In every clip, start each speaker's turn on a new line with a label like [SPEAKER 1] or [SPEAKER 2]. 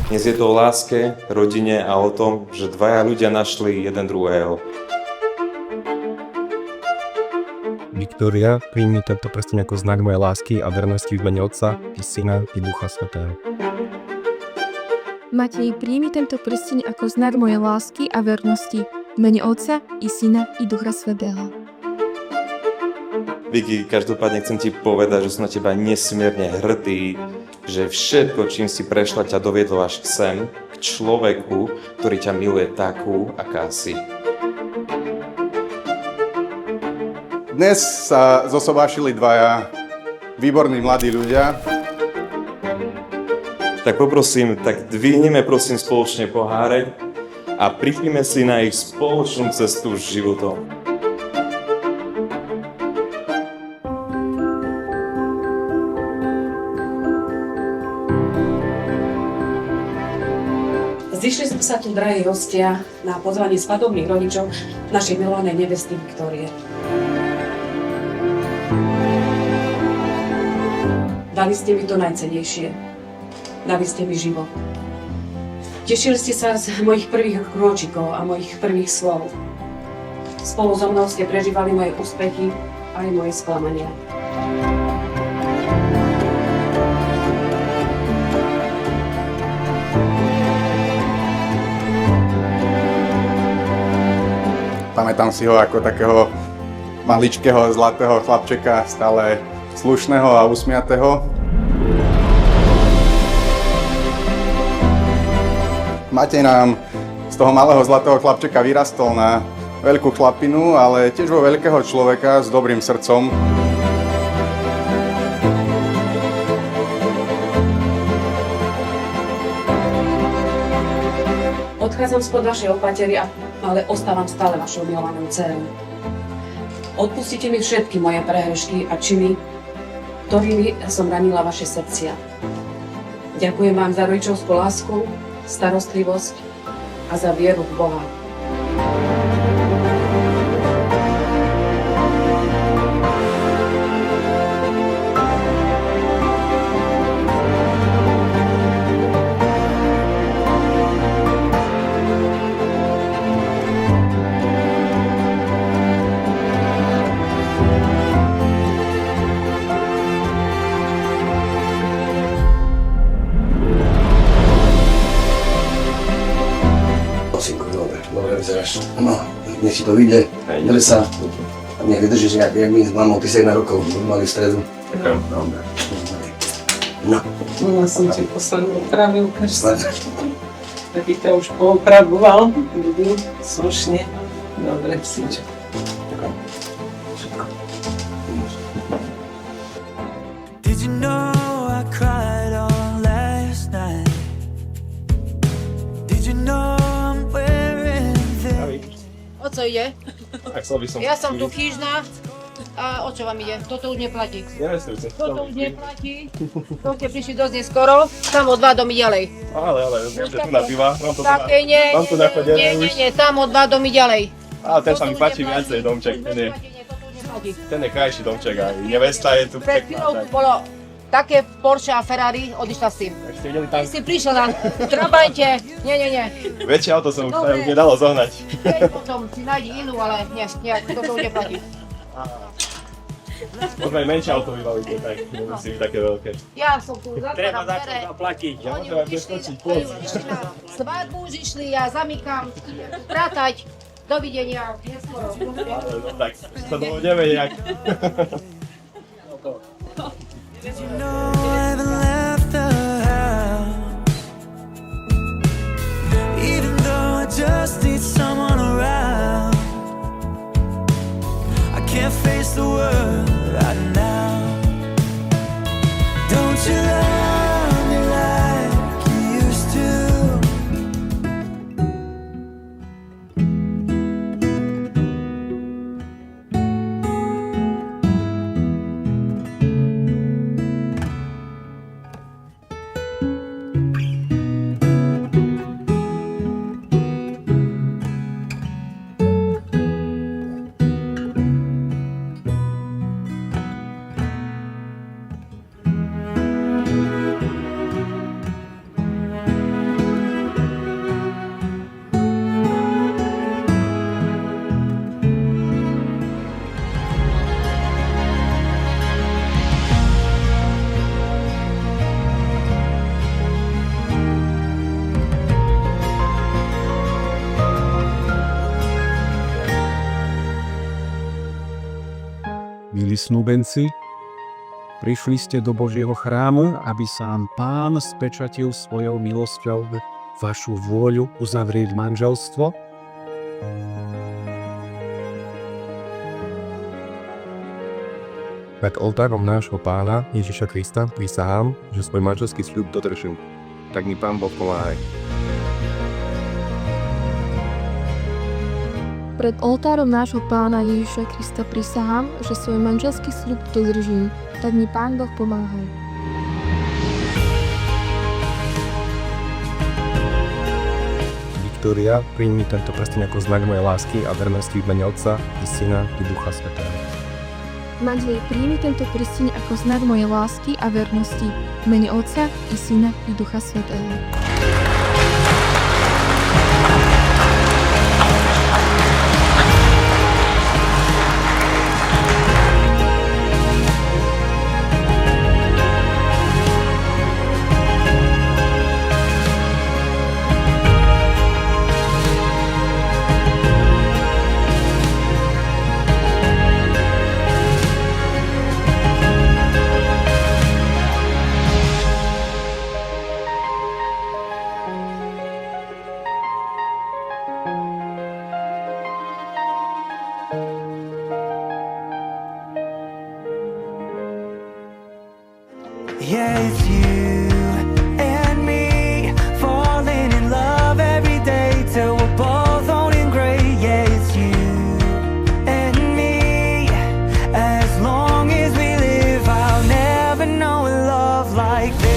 [SPEAKER 1] Dnes je to o láske, rodine a o tom, že dvaja ľudia našli jeden druhého.
[SPEAKER 2] Viktória, príjmi tento prsteň ako znak mojej lásky a vernosti v mene Otca i Syna i Ducha Svätého.
[SPEAKER 3] Matej, príjmi tento prsteň ako znak mojej lásky a vernosti v mene Otca i Syna i Ducha Svätého.
[SPEAKER 1] Vicky, každopádne chcem ti povedať, že som na teba nesmierne hrdý, že všetko, čím si prešla, ťa doviedlo až sem, k človeku, ktorý ťa miluje takú, aká si.
[SPEAKER 4] Dnes sa zosobášili dvaja výborní mladí ľudia.
[SPEAKER 1] Tak poprosím, tak dvihneme prosím spoločne poháre a pripíme si na ich spoločnú cestu s životom.
[SPEAKER 5] Zišli sme sa tu, drahí hostia, na pozvanie svadobných rodičov našej milovanej nevesty Viktórie. Dali ste mi to najcennejšie. Dali ste mi život. Tešili ste sa z mojich prvých krôčikov a mojich prvých slov. Spolu so mnou ste prežívali moje úspechy a aj moje sklamania.
[SPEAKER 4] Pamätám si ho ako takého maličkého zlatého chlapčeka, stále slušného a usmiatého. Matej nám z toho malého zlatého chlapčeka vyrastol na veľkú chlapinu, ale tiež vo veľkého človeka s dobrým srdcom.
[SPEAKER 5] Odchádzam spod vašej opatery, ale ostávam stále vašou milovanou dcerou. Odpustite mi všetky moje prehrešky a činy, ktorými som ranila vaše srdcia. Ďakujem vám za rodičovskú lásku, starostlivosť a za vieru v Boha.
[SPEAKER 6] Dobre vyzeráš. No, nech si to vyjde, dele sa. A nech vydržíš jak my s mamou, ty si na rokov, mali v stredu.
[SPEAKER 1] Ďakujem.
[SPEAKER 6] Dobre. No.
[SPEAKER 7] Ja som ti poslednú opravil, taký ťa už poopravoval, vidím, slušne. Dobre, psíček.
[SPEAKER 6] Ďakujem. Všetko.
[SPEAKER 8] Did you know I cried all last night? Did you know I'm wearing this?
[SPEAKER 9] O co ide?
[SPEAKER 1] Chcel by som...
[SPEAKER 9] Ja som tu kýžna a o čo vám ide? Toto už neplatí. Toto už neplatí. To ste prišli dosť neskoro, tam o 2 domy ďalej.
[SPEAKER 1] Ale, môžete tu na piva, mám to
[SPEAKER 9] Také nie, tam o 2 domy ďalej.
[SPEAKER 1] Ale ten sa mi páči viacej, domček, ten je krajší domček a nevesta je tu
[SPEAKER 9] Pred chvíľou tu bolo také Porsche a Ferrari, odišla s tým.
[SPEAKER 1] Ešte videli tam...
[SPEAKER 9] Ty si prišiel na Trabante, nie.
[SPEAKER 1] Väčšie auto som už nedalo zohnať.
[SPEAKER 9] Keď potom si nájdi inú, ale nie, toto už neplatí.
[SPEAKER 1] Možno aj menšie auto vybavíte, tak nemusí byť také veľké.
[SPEAKER 9] Ja som tu
[SPEAKER 10] Treba
[SPEAKER 9] zatváram
[SPEAKER 10] za to
[SPEAKER 9] dvere.
[SPEAKER 10] zaplatiť.
[SPEAKER 1] Ja môžem aj preskočiť plot.
[SPEAKER 9] Svadbu už išli, ja zamykám, idem tu prátať. Dovidenia, neskoro.
[SPEAKER 1] No tak, sa dohodneme nejak.
[SPEAKER 8] Did you know I haven't left the house? Even though I just need someone around, I can't face the world right now. Don't you love me like you used to?
[SPEAKER 2] Milí snúbenci, prišli ste do Božieho chrámu, aby sám Pán spečatil svojou milosťou vašu vôľu uzavrieť manželstvo. Pred oltárom nášho Pána Ježiša Krista prisahám, že svoj manželský sľub dodržím. Tak mi Pán Boh pomáhaj.
[SPEAKER 3] Pred oltárom nášho Pána Ježiša Krista prisahám, že svoj manželský sľub dodržím. Tak mi Pán Boh pomáhaj.
[SPEAKER 2] Viktória, príjmi tento prsteň ako znak mojej lásky a vernosti v mene Otca i Syna i Ducha Svätého.
[SPEAKER 3] Manželie, príjmi tento prsteň ako znak mojej lásky a vernosti v mene Otca i Syna i Ducha Svätého.
[SPEAKER 8] Yeah, it's you and me falling in love every day till we're both owning gray. Yeah, it's you and me. As long as we live, I'll never know a love like this.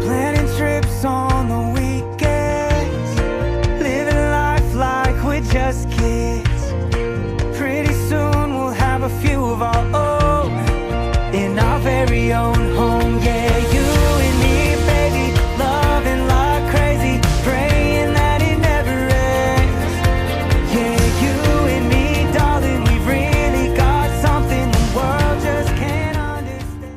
[SPEAKER 8] Planning trips on the weekends, living life like we're just kids. Pretty soon we'll have a few of our own in our very own home. Yeah, you and me, baby, loving like crazy, praying that it never ends. Yeah, you and me, darling, we've really got something the world just can't understand.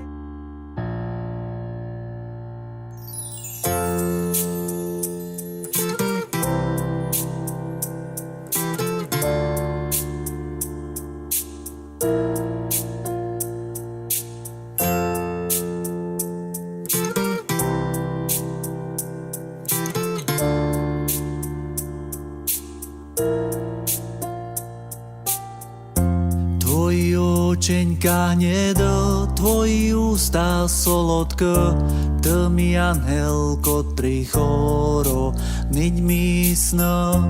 [SPEAKER 10] Tvoji očeňka hnedo, tvoji ústa solodko, to mi anhelko tri choro, niť mi sno,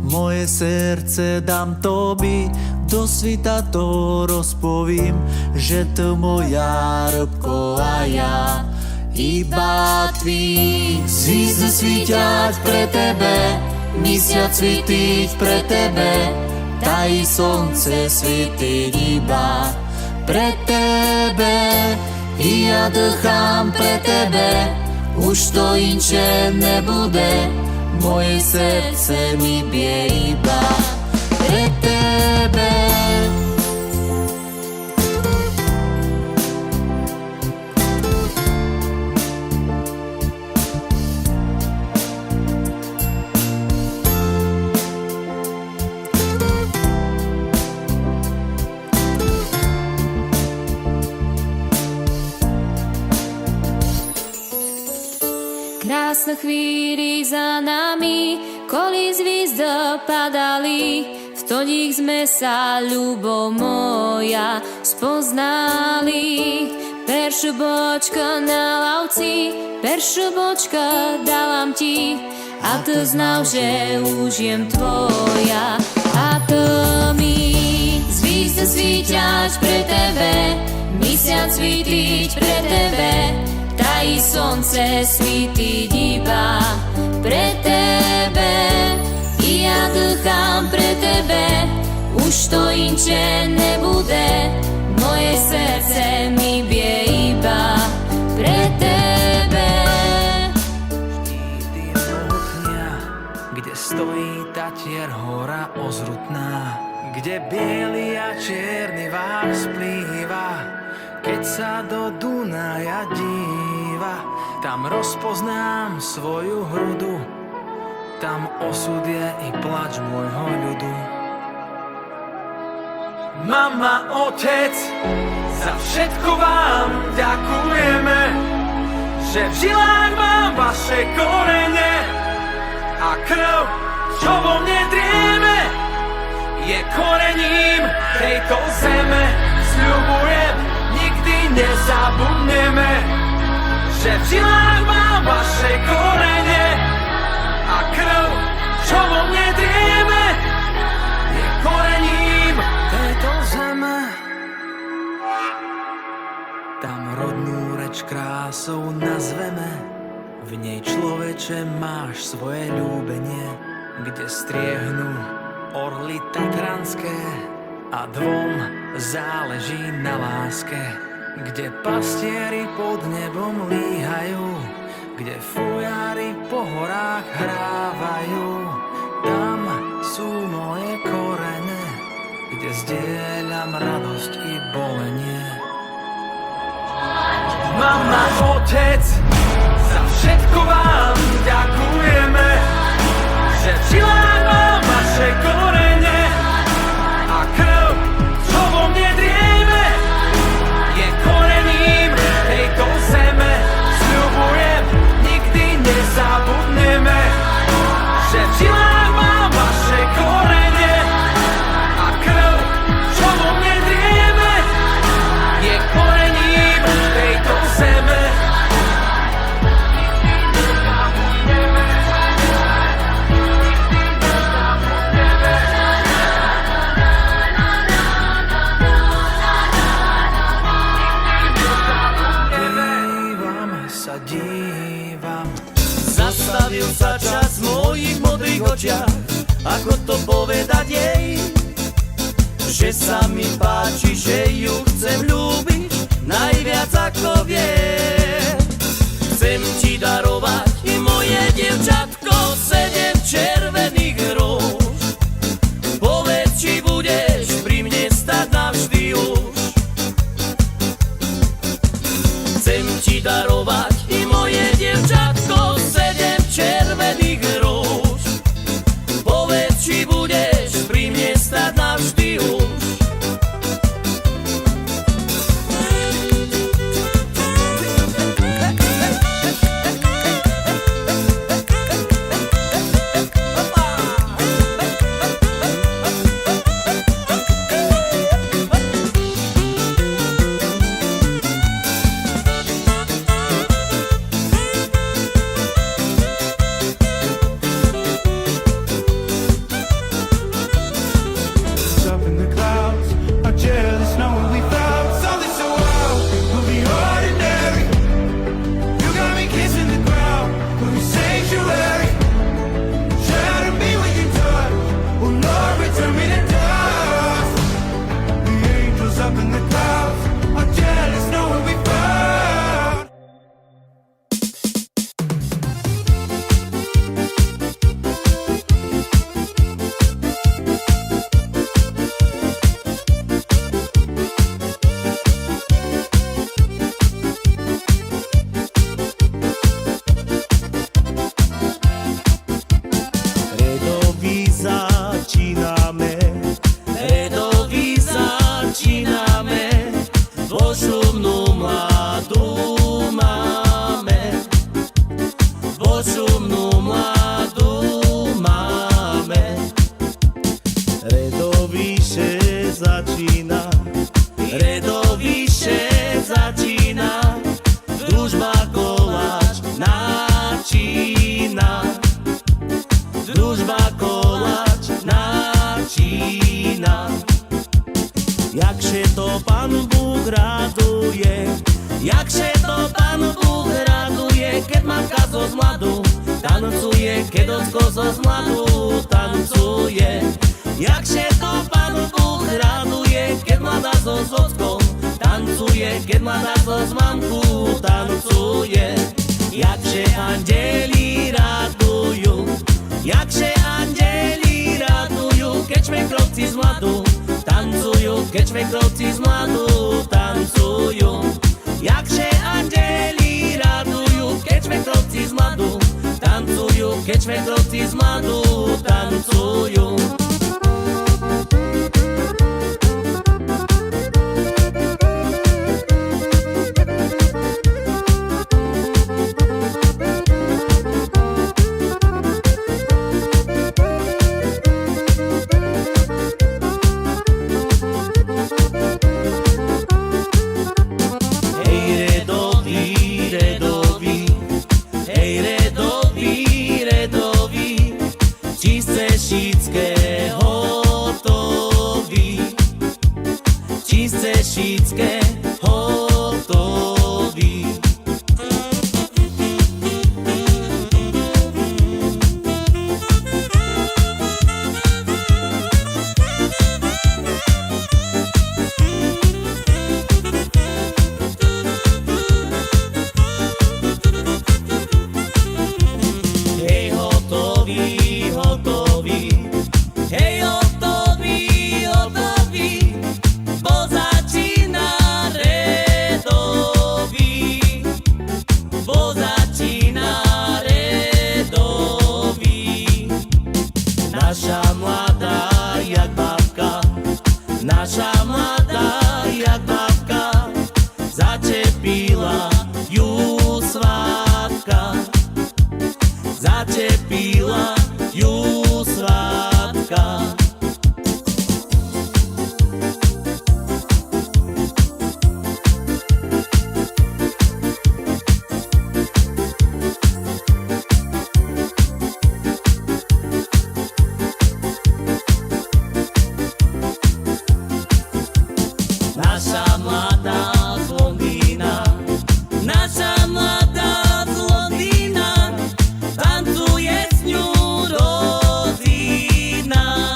[SPEAKER 10] moje srdce dám tobi, do svita to rozpovím, že to moja rybko a ja, iba tvý. Hviezdy svíťať pre tebe, mesiac svítiť pre tebe, daj slnce svítiť iba pre tebe. I ja dýcham pre tebe, už to inče nebude, moje srdce mi bije iba pre tebe.
[SPEAKER 11] Krásne chvíli za nami, koli z hvízd padali, v to nich sme sa, ľubo moja, spoznali. Peršu bočko na lavci, peršu bočko dávam ti, a to znal, že už jem tvoja. A to mi z hvízd svíťať pre tebe, mesiac svítiť pre tebe, daj slnce svítiť iba pre tebe. I ja dýcham pre tebe, už to inče nebude, moje srdce mi bije iba pre tebe.
[SPEAKER 8] Vždy toho dňa, kde stojí Tatier hora ozrutná, kde biely a čierny vás splýva, keď sa do Dunaja díva, tam rozpoznám svoju hrudu tam osud je i plač môjho ľudu. Mama, otec, za všetko vám ďakujeme, že v žilách mám vaše korene a krv, čo vo mne drieme, je korením tejto zeme. Sľubujem, nikdy nezabudneme, že v žilách mám vaše korene a krv, čo vo mne drieme, je korením tejto zeme. Tam rodnú reč krásou nazveme, v nej človeče máš svoje ľúbenie, kde striehnú orly tatranské a dvom záleží na láske, kde pastieri pod nebom líhajú, kde fujári po horách hrávajú. Tam sú moje korene, kde zdieľam radosť i bolenie. Mama, otec, za všetko vám ďakujeme, že v žilách mám vaše korene a krv, čo vo mne drieme, je korením tejto zeme. Sľubujem, nikdy nezabudneme, že v žilách mám vaše korene a krv, čo vo mne drieme, je korením tejto zeme. Zastavil sa čas v mojich modrých očiach, ako to povedať jej, že sa mi páči, že ju chcem ľúbiť najviac ako vie. Chcem ti darovať i moje dievčatko 7 červených róž. Povedz, či budeš pri mne stať navždy už. Chcem ti darovať i moje dievčatko 7 červených róž. Povedz, či budeš pri mne stať navždy už. Up in the clouds, our jealous knowing we found something so wild, we'll be ordinary. You got me kissing the ground, we'll be sanctuary. Shatter me with your touch, oh Lord, return me to dust. The angels up in the clouds, are jealous knowing we found.
[SPEAKER 10] Redoví začíname, vošumnú mladú máme, vošumnú mladú máme. Redovíše začína, družba koláč načína, družba koláč načína. Jakže to Pán Búh raduje, jakže to Pán Búh raduje, keď matka zo zmladu tancuje, keď ocko zo zmladu tancuje. Jakže to Pán Búh raduje, keď mladá so ockom tancuje, keď mladá so z mamku tancuje. Jakže anděli radujú, jakže anděli radujú, keď švekrovci z mladu tancujú, keď švekrovci z mladu tancujú. Jakže anděli radujú, keď švekrovci z mladu tancujú, keď švekrovci z mladu tancujú. Šícké hotový. Hej, hotový, hotový. Hej, hotový, hotový. Začína redový. Naša mladá jak babka, naša mladá jak babka, začepila ju svátka, začepila ju svátka. Naša mladá z Londýna, naša mladá z Londýna, tancuje s ňou rodina,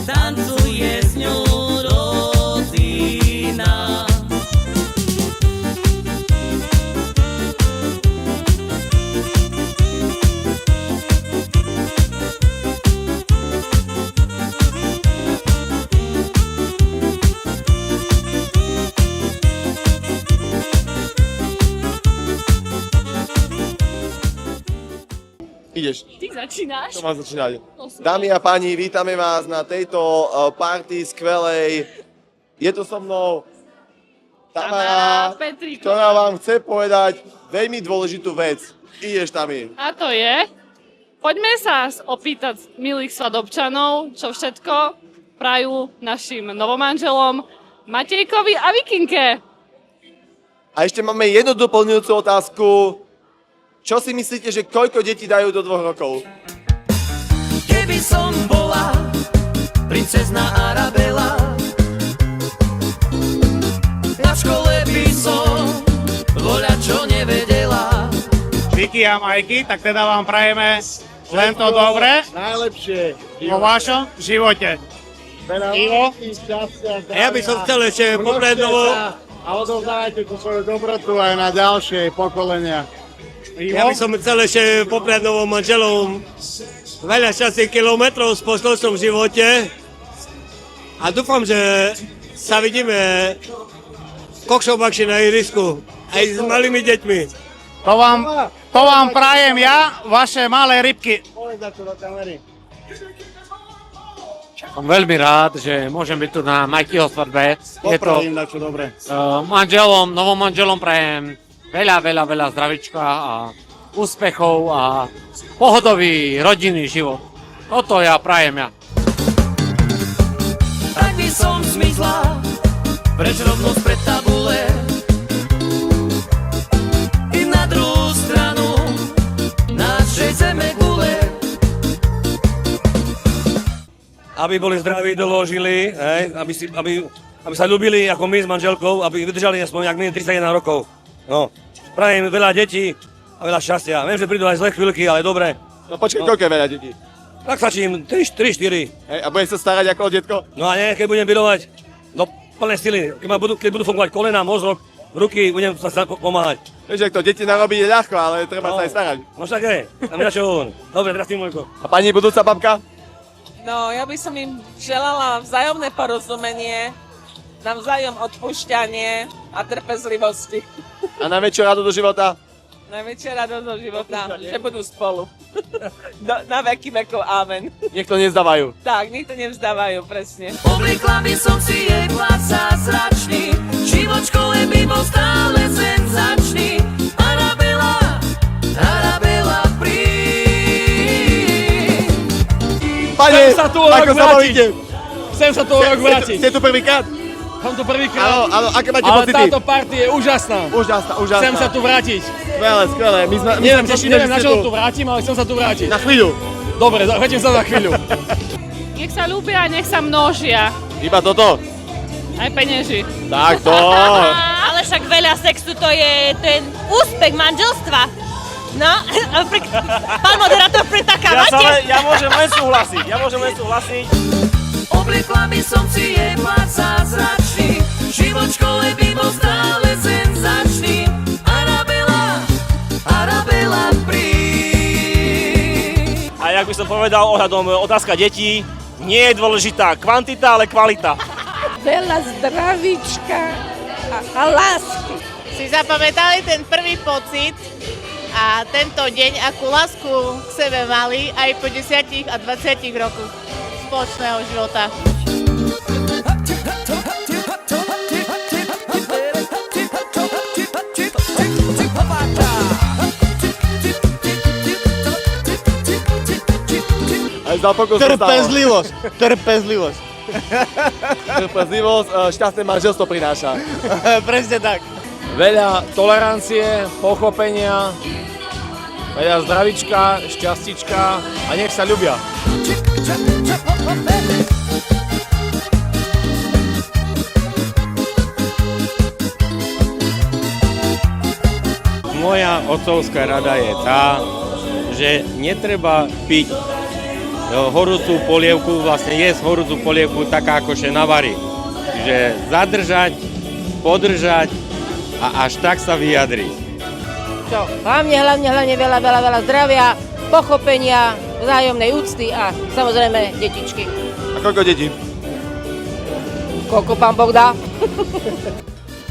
[SPEAKER 10] tancuje s ňou rodina.
[SPEAKER 12] Ideš.
[SPEAKER 13] Ty začínaš?
[SPEAKER 12] To mám začínať. Dámy a páni, vítame vás na tejto party skvelej. Je tu so mnou Tamara, ktorá vám chce povedať veľmi dôležitú vec. Ideš, Tami.
[SPEAKER 13] A to je, poďme sa opýtať milých svadobčanov, čo všetko prajú našim novomanželom Matejkovi a Vikinke.
[SPEAKER 12] A ešte máme jednu doplňujúcu otázku. Čo si myslíte, že koľko detí dajú do 2 rokov?
[SPEAKER 10] Keby som bola princezna Arabela, na škole by som voľačo nevedela.
[SPEAKER 14] Viki a Majky, tak teda vám prajeme len to dobré.
[SPEAKER 12] Najlepšie.
[SPEAKER 14] Vo vašom živote. Ivo?
[SPEAKER 15] Ja by som chcel ešte poprednovo...
[SPEAKER 14] A odovzdávajte tú svoju dobrotu aj na ďalšie pokolenia.
[SPEAKER 15] Ja by som chcel ešte popriať novom manželom veľa šťastných kilometrov v spoločnom živote a dúfam, že sa vidíme kokšobakši na ihrisku aj s malými deťmi.
[SPEAKER 14] To vám prajem ja, vaše malé rybky.
[SPEAKER 16] Som veľmi rád, že môžem byť tu na Majkyho svadbe. Je to novom manželom prajem veľa zdravička a úspechov a pohodový rodinný život. Toto ja prajem ja.
[SPEAKER 10] Tak by som zmizla preč rovno spred tabule i na druhú stranu našej zeme gule.
[SPEAKER 15] Aby boli zdraví, doložili, aby sa ľúbili ako my s manželkou, aby vydržali aspoň jak my 31 rokov. No, prajem veľa detí a veľa šťastia. Viem, že prídu aj zlé chvíľky, ale dobre.
[SPEAKER 12] No počkaj, koľko je veľa detí?
[SPEAKER 15] Tak stačím 3-4.
[SPEAKER 12] A budeš sa starať ako o detko?
[SPEAKER 15] No a nie, keď budem byrovať do plnej sily, keď budú fungovať kolena, mozog, ruky, budem sa pomáhať.
[SPEAKER 12] Vieš, ak to deti narobiť je ľahko, ale treba sa aj starať.
[SPEAKER 15] No však je, tam je čo hovorím. Dobre, teraz ty, Mojko.
[SPEAKER 12] A pani budúca babka?
[SPEAKER 7] No, ja by som im želala vzájomné porozumenie, navzájom odpúšťanie a trpezlivosti.
[SPEAKER 12] A najväčšiu radu do života?
[SPEAKER 7] Najväčšia radosť do života, že budú spolu. Na veky vekov, amen.
[SPEAKER 12] Nech to nezdávajú.
[SPEAKER 7] Tak, nech to nevzdávajú, presne.
[SPEAKER 10] Obliekla by som si jej plat zázračný, život v škole by bol stále senzačný. Arabela, Arabela, príď.
[SPEAKER 12] Pane,
[SPEAKER 16] Chcem sa tu o rok
[SPEAKER 12] ako sa
[SPEAKER 16] vrátiť.
[SPEAKER 12] bavíte?
[SPEAKER 16] Chcem sa tu o rok vrátiť.
[SPEAKER 12] Ste tu prvýkrát?
[SPEAKER 16] Som tu prvýkrát.
[SPEAKER 12] Áno, aké máte
[SPEAKER 16] ale
[SPEAKER 12] pocity?
[SPEAKER 16] táto party je úžasná.
[SPEAKER 12] Úžasná.
[SPEAKER 16] Chcem sa tu vrátiť.
[SPEAKER 12] Skvelé. My
[SPEAKER 16] Neviem,
[SPEAKER 12] sa tešíme,
[SPEAKER 16] neviem
[SPEAKER 12] že
[SPEAKER 16] na
[SPEAKER 12] ste
[SPEAKER 16] čo
[SPEAKER 12] tu.
[SPEAKER 16] tu vrátim, ale chcem sa tu vrátiť.
[SPEAKER 12] Na chvíľu.
[SPEAKER 16] Dobre, vrátim sa za chvíľu.
[SPEAKER 13] Nech sa ľúbia, nech sa množia.
[SPEAKER 12] Iba toto.
[SPEAKER 13] Aj penieži.
[SPEAKER 12] Tak to.
[SPEAKER 17] Ale však veľa sexu to je úspech manželstva. No, pán moderátor, pritakávate?
[SPEAKER 15] Ja môžem len súhlasiť.
[SPEAKER 10] Obliekla by som si jej plat zázračný, život v škole by bol stále senzačný. Arabela, Arabela, príď.
[SPEAKER 15] A jak by som povedal ohľadom otázka detí, nie je dôležitá kvantita, ale kvalita.
[SPEAKER 9] Veľa zdravíčka a lásky.
[SPEAKER 17] Si zapamätali ten prvý pocit a tento deň, akú lásku k sebe mali aj po 10 a 20 rokoch spoločného života.
[SPEAKER 12] Aj za pokus
[SPEAKER 14] Trpezlivosť.
[SPEAKER 12] Trpezlivosť, šťastné manželstvo prináša.
[SPEAKER 14] Presne tak. Veľa tolerancie, pochopenia, veľa zdravička, šťastička a nech sa ľubia.
[SPEAKER 18] Moja otcovská rada je tá, že netreba piť horúcu polievku, vlastne jesť horúcu polievku taká, ako sa navarí. Že zadržať, podržať a až tak sa vyjadriť.
[SPEAKER 9] Čo? Hlavne veľa zdravia, pochopenia, vzájomnej úcty a samozrejme detičky.
[SPEAKER 12] A koľko detí?
[SPEAKER 9] Koľko pán Boh dá?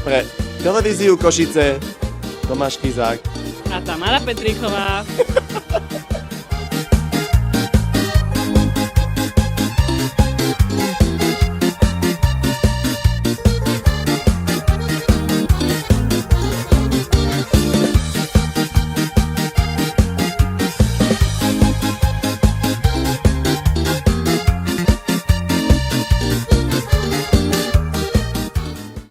[SPEAKER 12] Pre televíziu Košice, Tomáš Kizák.
[SPEAKER 13] A Tamara Petríková.